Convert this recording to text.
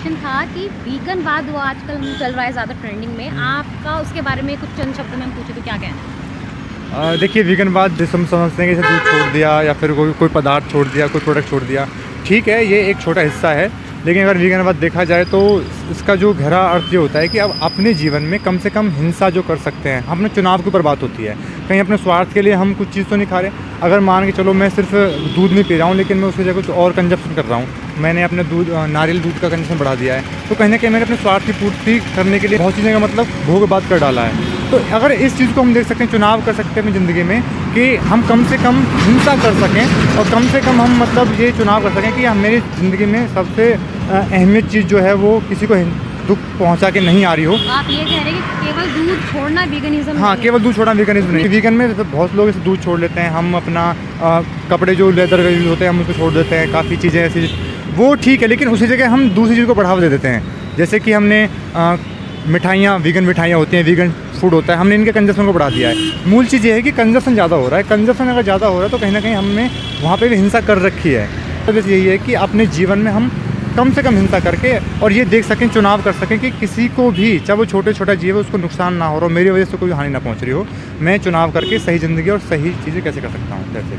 Question था कि वीगनवाद वो आजकल चल रहा है ज़्यादा ट्रेंडिंग में, आपका उसके बारे में कुछ चंद शब्दों में हम पूछे तो क्या कहना है? देखिए, वीगनवाद जैसे हम समझते हैं कि जैसे दूध छोड़ दिया या फिर कोई पदार्थ छोड़ दिया, कोई प्रोडक्ट छोड़ दिया, ठीक है, ये एक छोटा हिस्सा है। लेकिन अगर वीगनवाद देखा जाए तो इसका जो गहरा अर्थ ये होता है कि अब अपने जीवन में कम से कम हिंसा जो कर सकते हैं, अपने चुनाव के ऊपर बात होती है। कहीं अपने स्वार्थ के लिए हम कुछ चीज़ तो नहीं खा रहे। अगर मान के चलो मैं सिर्फ दूध नहीं पी रहा हूँ, लेकिन मैं उसकी जगह कुछ और कंजप्शन कर रहा हूँ, मैंने अपने नारियल दूध का कंजप्शन बढ़ा दिया है, तो कहीं ना कहीं मैंने अपने स्वार्थ की पूर्ति करने के लिए बहुत चीज़ें का मतलब भोग बाद कर डाला है। तो अगर इस चीज़ को हम देख सकते हैं, चुनाव कर सकते हैं अपनी ज़िंदगी में कि हम कम से कम हिंसा कर सकें और कम से कम हम मतलब ये चुनाव कर सकें कि मेरी ज़िंदगी में सबसे अहमियत चीज़ जो है वो किसी को दुख पहुंचा के नहीं आ रही हो। आप ये कह रहे हैं कि केवल दूध छोड़ना वीगनिज्म हाँ, नहीं केवल दूध छोड़ना वीगनिज्म नहीं। वीगन में तो बहुत लोग इसे दूध छोड़ लेते हैं, हम अपना कपड़े जो लेदर यूज होते हैं हम उसको छोड़ देते हैं, काफ़ी चीज़ें ऐसी वो ठीक है, लेकिन उसी जगह हम दूसरी चीज़ को बढ़ावा दे देते हैं। जैसे कि हमने मिठाइयाँ, वीगन मिठाइयाँ होती हैं, वीगन फूड होता है, हमने इनके कंजप्शन को बढ़ा दिया है। मूल चीज़ ये है कि कंजप्शन ज़्यादा हो रहा है। कंजप्शन अगर ज़्यादा हो रहा है तो कहीं ना कहीं हमने वहाँ पे भी हिंसा कर रखी है। तो बस यही है कि अपने जीवन में हम कम से कम हिंसा करके और ये देख सकें, चुनाव कर सकें कि किसी को भी, चाहे वो छोटा जीव है, उसको नुकसान ना हो रहा हो, मेरी वजह से कोई हानि ना पहुँच रही हो। मैं चुनाव करके सही ज़िंदगी और सही चीज़ें कैसे कर सकता हूँ। जैसे